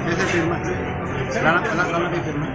Esa firma. Salamat yung firma.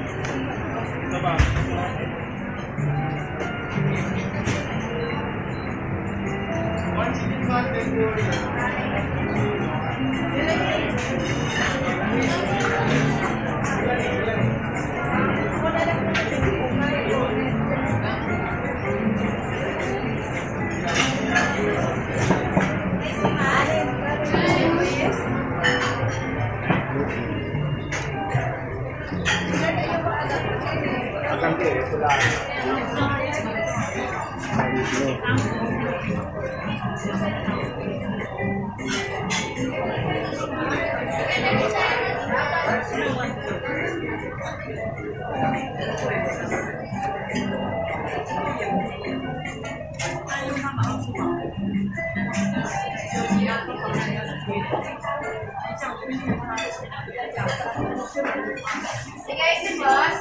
Sige, si boss.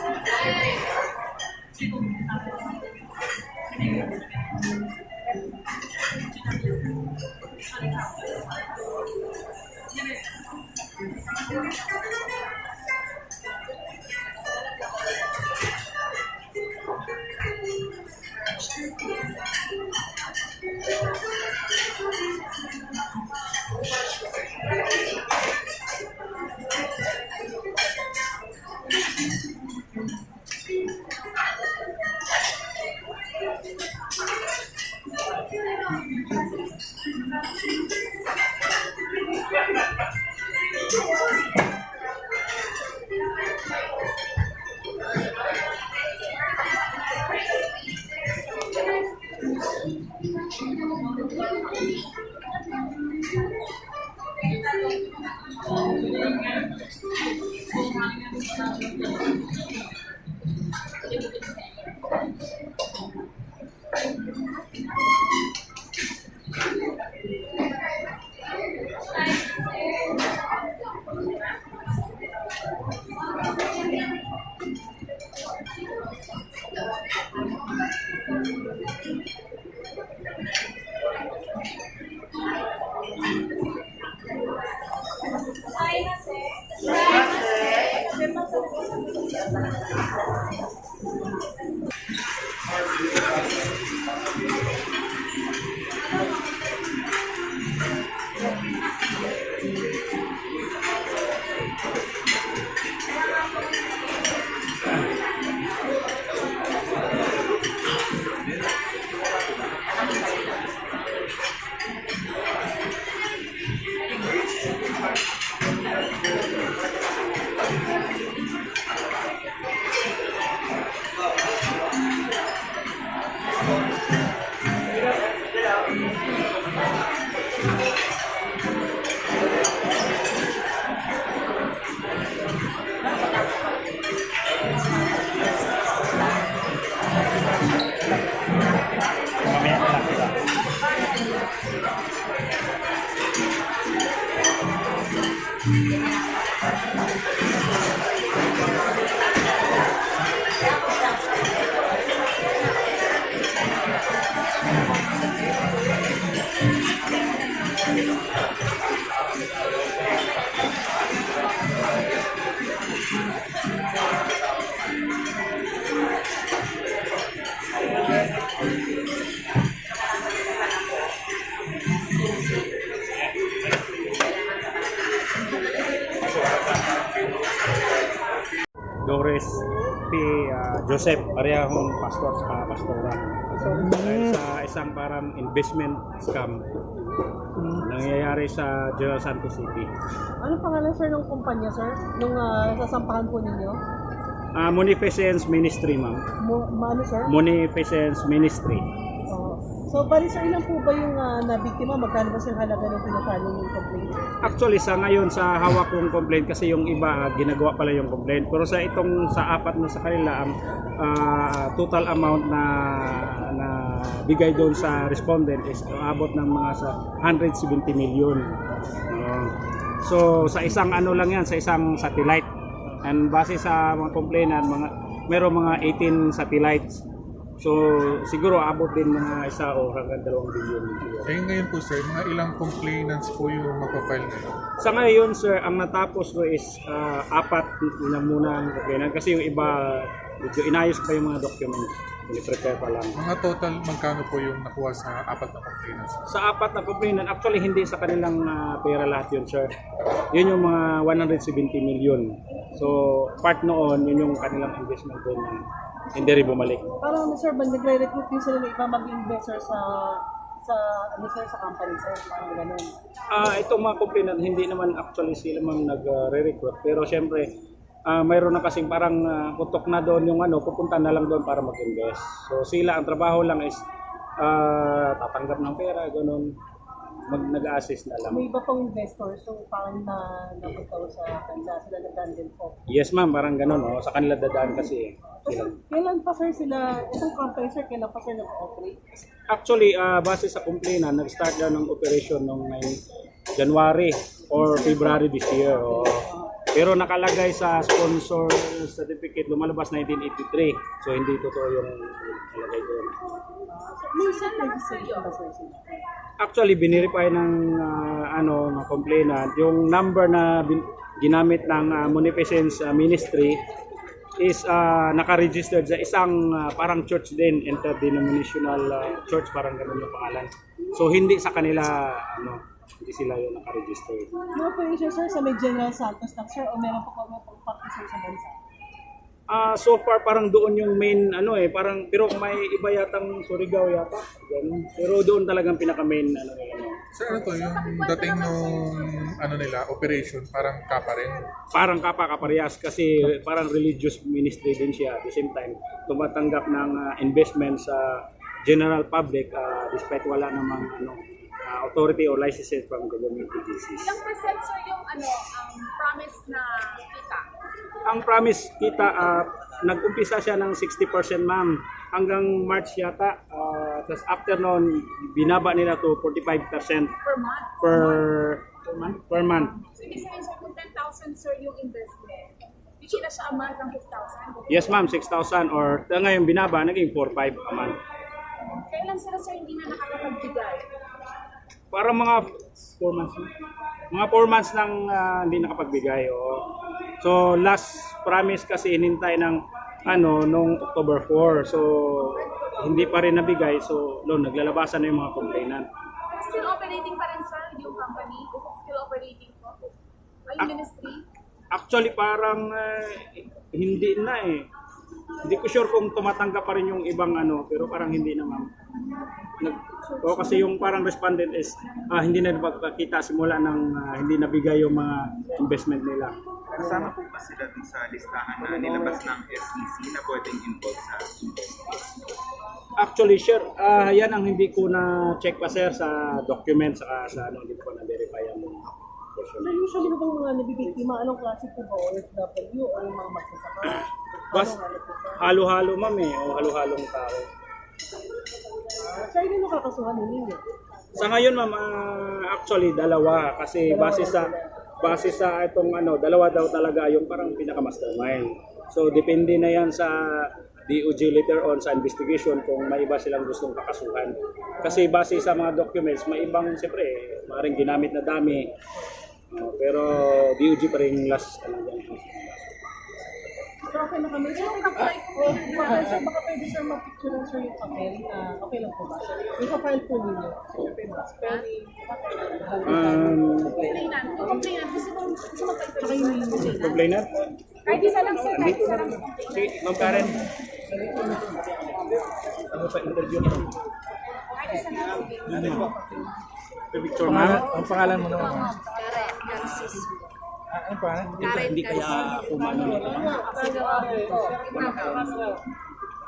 Doris P. Joseph, parehong pastor sa pastora. Dahil sa isang parang investment scam nangyayari sa General Santos City. Ano pangalan sir ng kumpanya sir? Nung sasampahan po ninyo? Munificence Ministry, ma'am. Ano sir? Munificence Ministry. Oh. So bali sir, ilan po ba yung nabiktima? Magkano ba sir halaga ng pinapalo yung complaint? Actually, sa ngayon, sa hawak kong complaint kasi yung iba, ginagawa pala yung complaint. Pero sa itong, sa apat na sa kanila, ang total amount na bigay doon sa respondent is abot ng mga sa 170 million. So, sa isang ano lang yan, sa isang satellite. And base sa mga complainant, merong mga 18 satellites. So siguro abot din mga 1 o hanggang 2 billion. Eh ngayon po sir, mga ilang complainants po yung magpa-file ngayon? Sa ngayon sir, ang natapos ko is 4 na muna ang complainant kasi yung iba medyo inayos pa yung mga documents. Piniprepare pa lang. Mga total, magkano po yung nakuha sa 4 na complainants? Sa 4 na complainant, actually hindi sa kanilang pera lahat yun sir. Yun yung mga 170 million. So part noon, yun yung kanilang investment doon na hindi rin bumalik. Parang sir, nagre-recruit din sila ng iba mag-investor sa sa company sir, parang ganun. Itong mga complainant, hindi naman actually sila mang nagre-recruit. Pero syempre, mayroon na kasing parang putok na doon yung pupunta na lang doon para mag-invest. So sila, ang trabaho lang is tatanggap ng pera, ganun. Nag-assist na lang. May iba pang investor, so parang napuntaw sa kanila, sila nagdaan din po. Yes ma'am, parang ganun. Sa kanila dadaan kasi. Sila. Kailan pa sir sila, itong company sir, kailan pa sir nag-operate? Actually, base sa complainant, nag-start na ng operation noong January or February this year. Pero nakalagay sa sponsor certificate, lumalabas 1983. So hindi totoo yung nakalagay doon. May set registration ba sir sila? Actually, binirify ng ng complainant yung number na ginamit ng Munificence Ministry is naka-registered sa isang parang church din, interdenominational church, parang ganun yung pangalan. So hindi sa kanila hindi sila yung naka-register. May operation sir sa may General Santos na sir o meron pa kami pang practice sa bansa? So far parang doon yung main parang pero may iba yatang Surigao yata. Ganun. Pero doon talagang pinaka-main Sir, ano to, yung dating nung nila, operation, parang kapa rin? Parang kaparehas kasi parang religious ministry din siya. At the same time, tumatanggap ng investment sa general public despite wala namang authority or licenses from government agencies. Ilang percent sir yung promise na kita? Ang promise kita, nag-umpisa siya ng 60% ma'am hanggang March yata. Tapos after noon, binaba nila to 45% Per month? per month. So ibig sabihin sir, kung 10,000 sir yung investment, bigyan na siya a month ng 6,000? Yes ma'am, 6,000 or ngayon binaba, naging 4,500 a month. Kailan sila sir hindi na nakakapagbigay? Parang mga 4 months. Mga 4 months nang hindi nakapagbigay. So last promise kasi inintay ng nung October 4. So hindi pa rin nabigay. So naglalabasan na yung mga complainant. Still operating pa rin sir yung company? Is it still operating po? Yung ministry? Actually parang hindi na eh. Hindi ko sure kung tumatanggap pa rin yung ibang pero parang hindi naman. Kasi yung parang respondent is hindi na nagpakita simula ng hindi nabigay yung mga investment nila. Kasama po ba sila dun sa listahan na nilabas ng SEC na pwedeng involved sa investigation? Actually, sure. Yan ang hindi ko na-check pa sir sa documents saka sa hindi ko pa na-verify ang portion. So usually na bang mga nabibiktima, anong klase po ba? OFW o yung mga magsasaka? Halo-halo ma'am o halo-halong tao. Sir, hindi nakakasuhan ninyo? Sa ngayon ma'am, actually dalawa kasi base sa itong dalawa daw talaga yung parang pinaka-mastermind. So depende na yan sa DOJ later on sa investigation kung may iba silang gustong kakasuhan. Kasi base sa mga documents, may ibang siyempre maaaring ginamit na dami. Pero DOJ pa rin last Okay na kami. Sir, baka pwede sir mag-picture lang sir yung papel. Okay lang po ba? Yung file po ninyo. Spelling. Complainant. Yung complainant, gusto magpa-interview. complainant? Kahit isa lang sir, kahit isa lang. Sige, Ma'am Karen. Ano pa interview mo? Kahit isa lang. Picture ma'am. Ang pangalan mo naman? Karen Garcis. Ano pangalan? Hindi kaya kumano nito.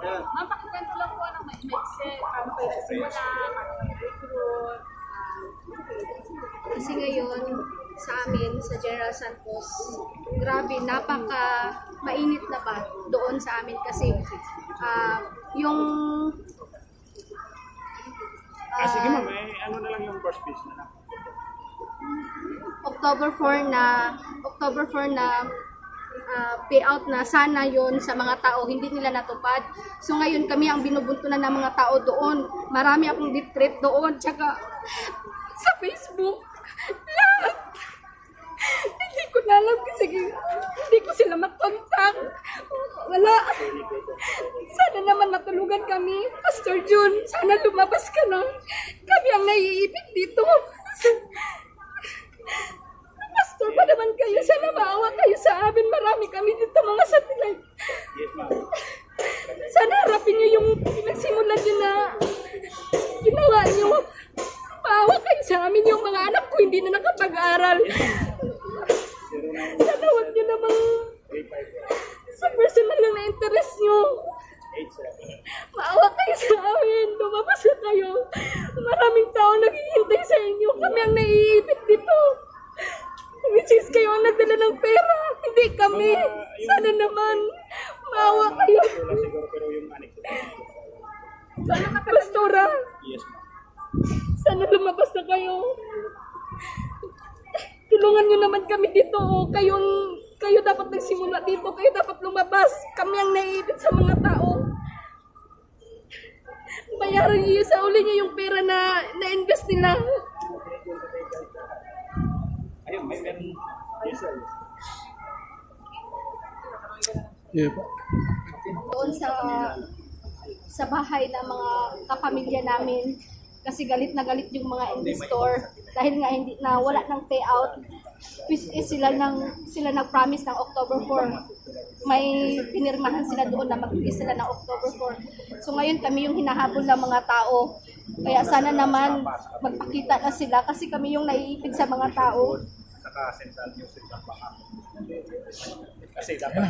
Ma'am, pakikwento lang po ng maikse. Paano kayo nagsimula? Paano kayo recruit? Kasi ngayon, sa amin, sa General Santos, grabe, napaka mainit na ba doon sa amin kasi yung Sige ma'am, ano na lang yung first piece na lang. October 4 na payout na sana yon sa mga tao, hindi nila natupad. So ngayon kami ang binubuntunan ng mga tao doon. Marami akong ditreat doon, tsaka sa Facebook. Lahat. Hindi ko na alam kasi hindi ko sila makontak. Wala. Sana naman matulugan kami. Pastor Jun, sana lumabas ka na. Kami ang naiipit dito. Pastor pa naman kayo. Sana maawa kayo sa amin. Marami kami dito mga satellite. Sana harapin niyo yung pinagsimulan niyo na ginawa niyo. Maawa kayo sa amin. Yung mga anak ko hindi na nakapag-aral. Sana huwag niyo namang sa personal na interest niyo. Maawa kayo sa amin. Lumabas na kayo. Maraming tao naghihintay sa inyo. Kami ang naiipit dito. Which is kayo ang nagdala ng pera. Hindi kami. Sana naman. Maawa kayo. Pero yung Pastora. yes, ma'am. Sana lumabas na kayo. Tulungan nyo naman kami dito. Kayo dapat nagsimula dito. Kayo dapat lumabas. Kami ang naiipit sa mga tao. Bayaran niyo sa uli niyo yung pera na na-invest nila. Ayun, may meron. Yes, sir. Yeah po. Doon sa bahay ng mga kapamilya namin kasi galit na galit yung mga investor dahil nga hindi na wala ng payout, which is sila nag-promise ng October 4. May pinirmahan sila doon na magbigay sila ng October 4. So ngayon kami yung hinahabol ng mga tao, kaya sana naman magpakita na sila kasi kami yung naiipid sa mga tao. Saka central news baka. Kasi dapat